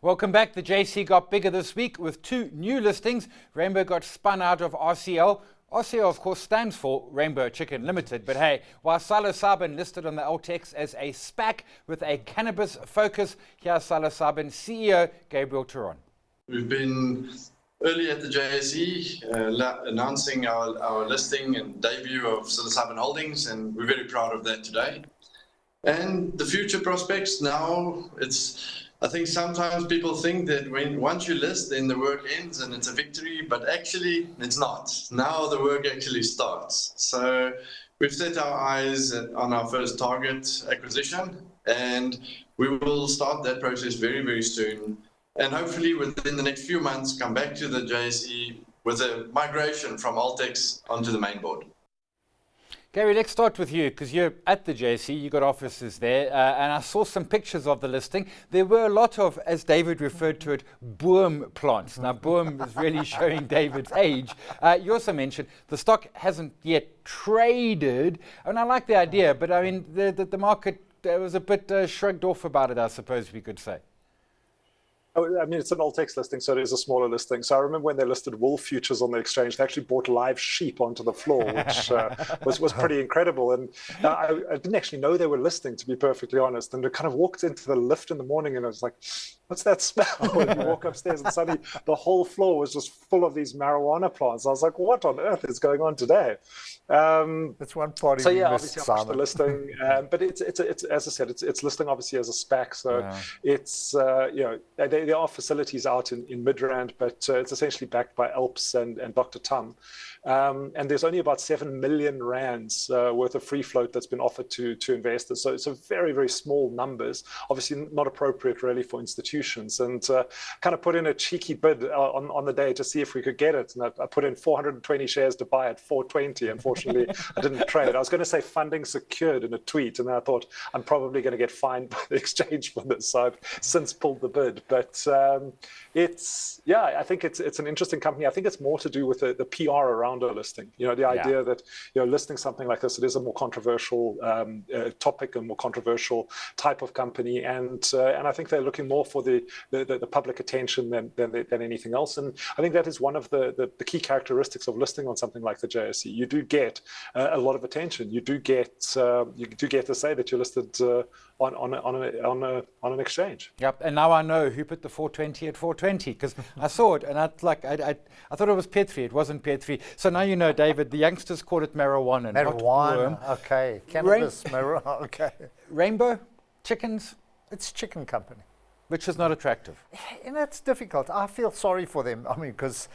Welcome back. The JSE got bigger this week with two new listings. Rainbow got spun out of RCL. RCL, of course, stands for Rainbow Chicken Limited. But hey, while Sasfin listed on the LTX as a SPAC with a cannabis focus, here's Sasfin CEO Gabriel Turon. We've been early at the JSE announcing our listing and debut of Sasfin Holdings, and we're very proud of that today. And the future prospects now, I think sometimes people think that once you list, then the work ends and it's a victory, but actually it's not. Now the work actually starts. So we've set our eyes on our first target acquisition, and we will start that process very, very soon. And hopefully within the next few months, come back to the JSE with a migration from Altex onto the main board. Gary, let's start with you, because you're at the JSE, you got offices there, and I saw some pictures of the listing. There were a lot of, as David referred to it, boom plants. Now, boom is really showing David's age. You also mentioned the stock hasn't yet traded, and I like the idea, but I mean, the market was a bit shrugged off about it, I suppose we could say. I mean, it's an Altex listing, so it is a smaller listing. So I remember when they listed wool futures on the exchange, they actually brought live sheep onto the floor, which was pretty incredible. And I didn't actually know they were listing, to be perfectly honest. And I kind of walked into the lift in the morning and I was like, what's that smell? And you walk upstairs and suddenly the whole floor was just full of these marijuana plants. I was like, what on earth is going on today? That's one party. So yeah, obviously I watched the listing, but it's as I said, it's listing obviously as a SPAC. So yeah. It's there are facilities out in Midrand, but it's essentially backed by Alps and Dr. Tum. And there's only about 7 million rands worth of free float that's been offered to investors. So it's a very, very small numbers, obviously not appropriate really for institutions. And kind of put in a cheeky bid on the day to see if we could get it. And I put in 420 shares to buy at 420. Unfortunately, I didn't trade. I was going to say funding secured in a tweet, and then I thought I'm probably going to get fined by the exchange for this. So I've since pulled the bid. But I think it's an interesting company. I think it's more to do with the PR around a listing. You know, the idea that listing something like this, it is a more controversial topic, a more controversial type of company, and I think they're looking more for the public attention than anything else. And I think that is one of the key characteristics of listing on something like the JSE. You do get a lot of attention. You do get to say that you're listed on an exchange. Yep, and now I know who put the 420 at 420, because I saw it and I thought it was P3. It wasn't P3. So now you know, David. The youngsters call it marijuana. Marijuana. Okay. Cannabis. Marijuana. Okay. Rainbow chickens. It's a chicken company. Which is not attractive. And that's difficult. I feel sorry for them. I mean, because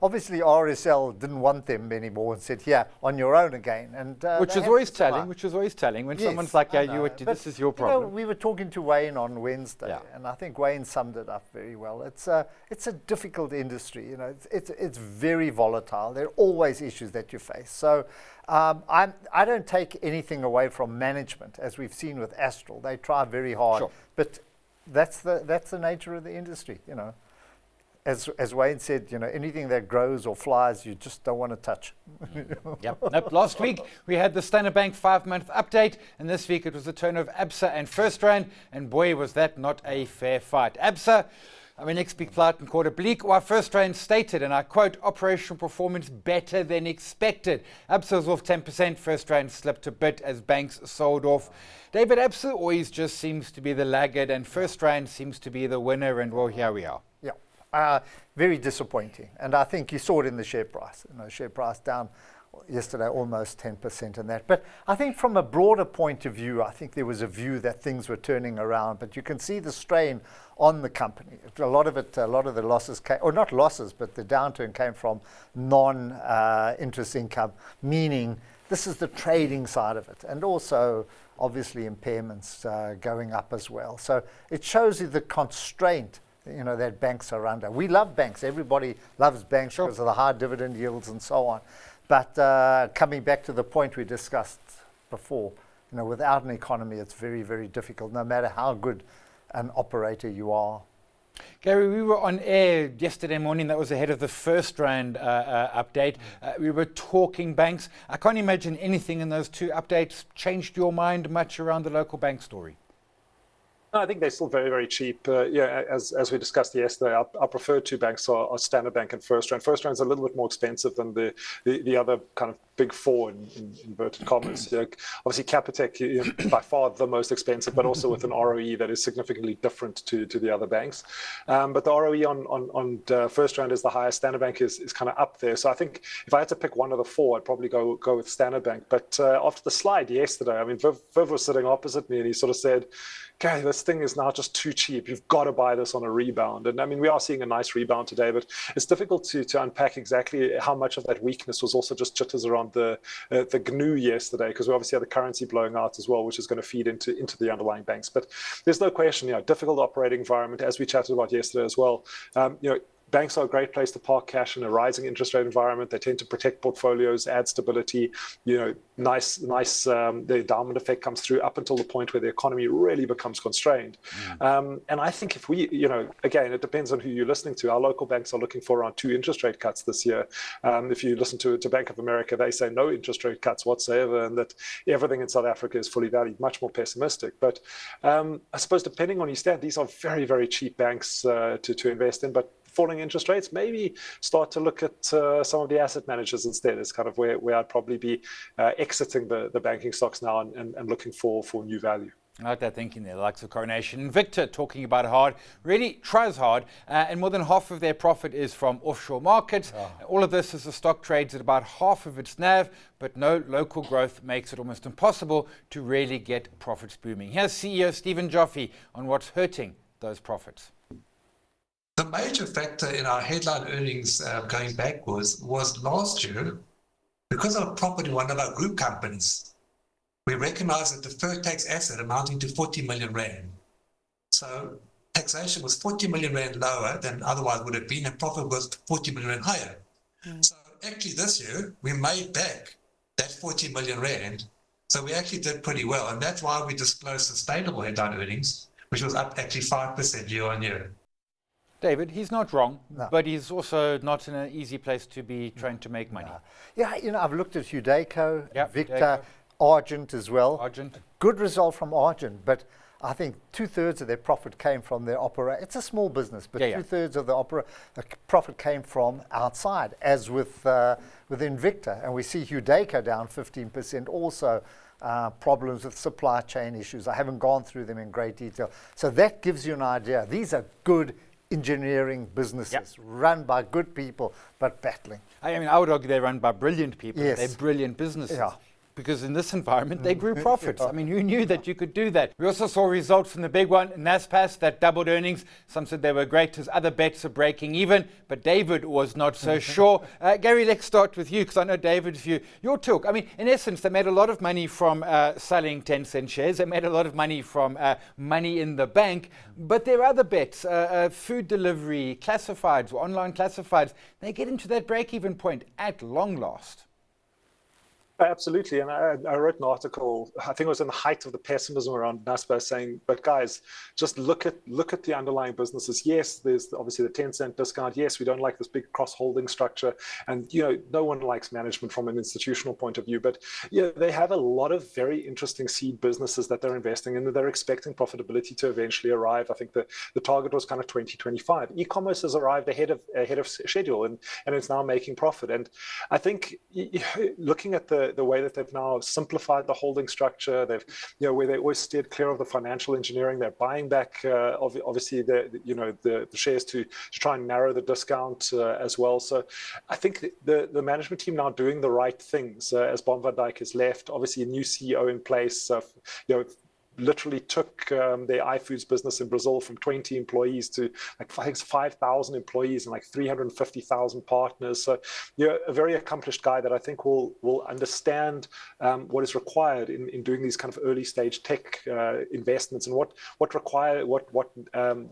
obviously RSL didn't want them anymore and said, "Yeah, on your own again." And which is always telling. When someone's like, "Yeah, this is your problem." You know, we were talking to Wayne on Wednesday, and I think Wayne summed it up very well. It's a difficult industry. You know, it's very volatile. There are always issues that you face. So. I don't take anything away from management, as we've seen with Astral. They try very hard, but that's the nature of the industry. You know, as Wayne said, you know, anything that grows or flies, you just don't want to touch. Yep. Nope. Last week we had the Standard Bank 5-month update, and this week it was the turn of Absa and FirstRand, and boy, was that not a fair fight. Absa, I mean, next big flight and quarter bleak, while FirstRand stated, and I quote, operational performance better than expected. Absa was off 10%, FirstRand slipped a bit as banks sold off. David, Absa always just seems to be the laggard, and FirstRand seems to be the winner, and well, here we are. Yeah, very disappointing. And I think you saw it in the share price. You know, share price down yesterday almost 10% in that. But I think from a broader point of view, I think there was a view that things were turning around, but you can see the strain on the company. A lot of the losses came, or not losses, but the downturn came from non-interest income, meaning this is the trading side of it. And also, obviously, impairments going up as well. So it shows you the constraint, you know, that banks are under. We love banks. Everybody loves banks because of the high dividend yields and so on. But coming back to the point we discussed before, you know, without an economy, it's very, very difficult, no matter how good an operator you are. Gary, we were on air yesterday morning. That was ahead of the FirstRand update. We were talking banks. I can't imagine anything in those two updates changed your mind much around the local bank story. No, I think they're still very, very cheap. As we discussed yesterday, our preferred two banks are Standard Bank and FirstRand. FirstRand is a little bit more expensive than the other kind of big four in inverted commas. Obviously, Capitec by far the most expensive, but also with an ROE that is significantly different to the other banks. But the ROE on FirstRand is the highest. Standard Bank is kind of up there. So I think if I had to pick one of the four, I'd probably go with Standard Bank. But after the slide yesterday, I mean, Viv was sitting opposite me, and he sort of said, "Okay, this thing is now just too cheap. You've got to buy this on a rebound." And I mean, we are seeing a nice rebound today, but it's difficult to unpack exactly how much of that weakness was also just jitters around the GNU yesterday, because we obviously had the currency blowing out as well, which is going to feed into the underlying banks. But there's no question, difficult operating environment, as we chatted about yesterday as well. Banks are a great place to park cash in a rising interest rate environment. They tend to protect portfolios, add stability. Nice. The endowment effect comes through up until the point where the economy really becomes constrained. And I think if we, again, it depends on who you're listening to. Our local banks are looking for around 2 interest rate cuts this year. If you listen to Bank of America, they say no interest rate cuts whatsoever, and that everything in South Africa is fully valued. Much more pessimistic. But I suppose depending on your stand, these are very, very cheap banks to invest in. But falling interest rates, maybe start to look at some of the asset managers instead. Is kind of where I'd probably be exiting the banking stocks now and looking for new value. I like that thinking there, the likes of Coronation. Victor, talking about hard, really tries hard, and more than half of their profit is from offshore markets. All of this as the stock trades at about half of its NAV, but no local growth makes it almost impossible to really get profits booming. Here's CEO Stephen Joffe on what's hurting those profits. The major factor in our headline earnings going backwards was last year, because of a profit in one of our group companies, we recognized a deferred tax asset amounting to 40 million rand. So taxation was 40 million rand lower than otherwise would have been, and profit was 40 million rand higher. So actually this year, we made back that 40 million rand. So we actually did pretty well. And that's why we disclosed sustainable headline earnings, which was up actually 5% year on year. David, he's not wrong, No. but he's also not in an easy place to be trying to make money. Yeah, I've looked at Hudeco, Yep, Victor, Hudeco. Argent as well. Argent. Good result from Argent, but I think 2/3 of their profit came from their It's a small business, but 2/3 of the profit came from outside, as with Invicta. And we see Hudeco down 15%, also problems with supply chain issues. I haven't gone through them in great detail. So that gives you an idea. These are good engineering businesses run by good people, but battling. I mean, I would argue they're run by brilliant people. Yes. They're brilliant businesses. Yeah. Because in this environment, they grew profits. I mean, who knew that you could do that? We also saw results from the big one, Naspers, that doubled earnings. Some said they were great. His other bets are breaking even, but David was not so sure. Gary, let's start with you, because I know, David, your talk. I mean, in essence, they made a lot of money from selling 10-cent shares. They made a lot of money from money in the bank. But there are other bets, food delivery, classifieds, or online classifieds. They get into that break-even point at long last. Absolutely, and I wrote an article, I think it was in the height of the pessimism around Naspers, saying, but guys, just look at the underlying businesses. Yes, there's obviously the 10-cent discount. Yes, we don't like this big cross-holding structure, and no one likes management from an institutional point of view, but they have a lot of very interesting seed businesses that they're investing in, and they're expecting profitability to eventually arrive. I think the target was kind of 2025. E-commerce has arrived ahead of schedule, and it's now making profit. And I think looking at the way that they've now simplified the holding structure, they've where they always steered clear of the financial engineering, they're buying back obviously the shares to try and narrow the discount as well. So I think the management team now doing the right things as Bon van Dijk has left, obviously a new CEO in place, literally took their iFoods business in Brazil from 20 employees to like 5,000 employees and like 350,000 partners. So a very accomplished guy that I think will understand what is required in doing these kind of early stage tech investments and what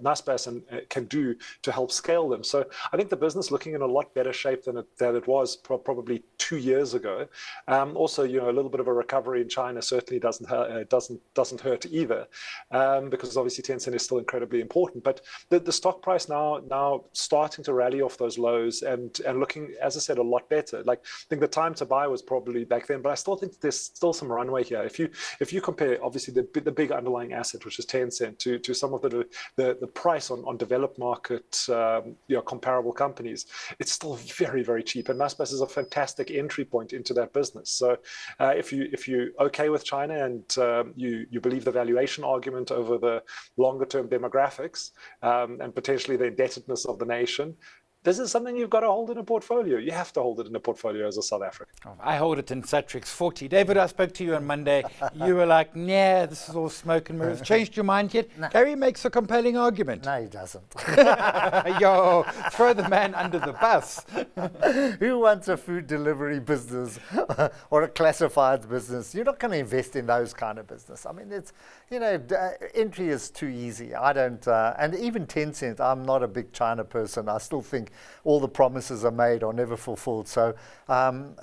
Naspers can do to help scale them. So I think the business looking in a lot better shape than it was probably 2 years ago. Also, a little bit of a recovery in China certainly doesn't hurt. hurt either, because obviously Tencent is still incredibly important. But the stock price now starting to rally off those lows and looking, as I said, a lot better. Like, I think the time to buy was probably back then, but I still think there's still some runway here. If you compare obviously the big underlying asset, which is Tencent, to some of the price on developed market comparable companies, it's still very, very cheap. And Naspers is a fantastic entry point into that business. So if you're okay with China and you believe the valuation argument over the longer term demographics and potentially the indebtedness of the nation, this is something you've got to hold in a portfolio. You have to hold it in a portfolio as a South African. I hold it in Satrix 40. David, I spoke to you on Monday. You were like, nah, this is all smoke and mirrors. Changed your mind yet? No. Gary makes a compelling argument. No, he doesn't. Yo, throw the man under the bus. Who wants a food delivery business or a classifieds business? You're not going to invest in those kind of business. I mean, it's, entry is too easy. I don't, and even Tencent, I'm not a big China person. I still think all the promises are made are never fulfilled. So I'm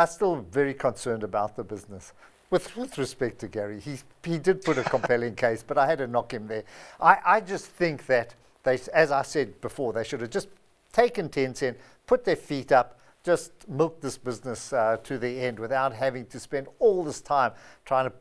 still very concerned about the business. With respect to Gary, he did put a compelling case, but I had to knock him there. I just think that they, as I said before, they should have just taken Tencent, put their feet up, just milk this business to the end without having to spend all this time trying to,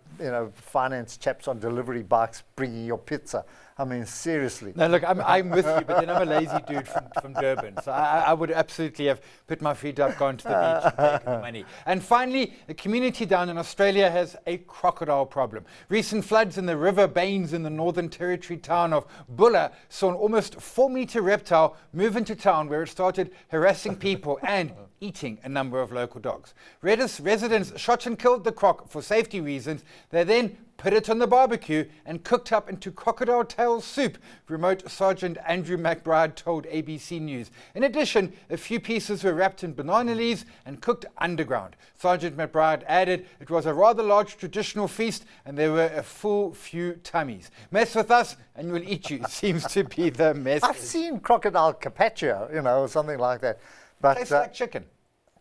finance chaps on delivery bikes bringing your pizza. I mean, seriously. No, look, I'm with you, but then I'm a lazy dude from Durban. So I would absolutely have put my feet up, gone to the beach and taken the money. And finally, a community down in Australia has a crocodile problem. Recent floods in the River Bains in the Northern Territory town of Bulla saw an almost 4-meter reptile move into town where it started harassing people and eating a number of local dogs. Residents shot and killed the croc for safety reasons. They then put it on the barbecue and cooked up into crocodile tail soup, Remote Sergeant Andrew McBride told ABC News. In addition, a few pieces were wrapped in banana leaves and cooked underground. Sergeant McBride added it was a rather large traditional feast and there were a full few tummies. Mess with us and we'll eat you seems to be the message. I've seen crocodile carpaccio, or something like that. But Tastes like chicken.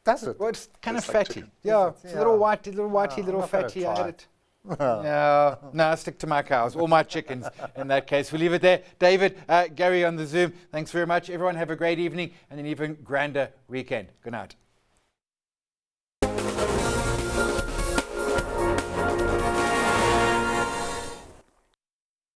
Does it? Well, it's kind of Tastes like fatty. chicken. Yeah, it's a little whitey, I'm not gonna fatty. I try had it. No, I stick to my cows, all my chickens in that case. We'll leave it there. David, Gary on the Zoom, thanks very much. Everyone have a great evening and an even grander weekend. Good night.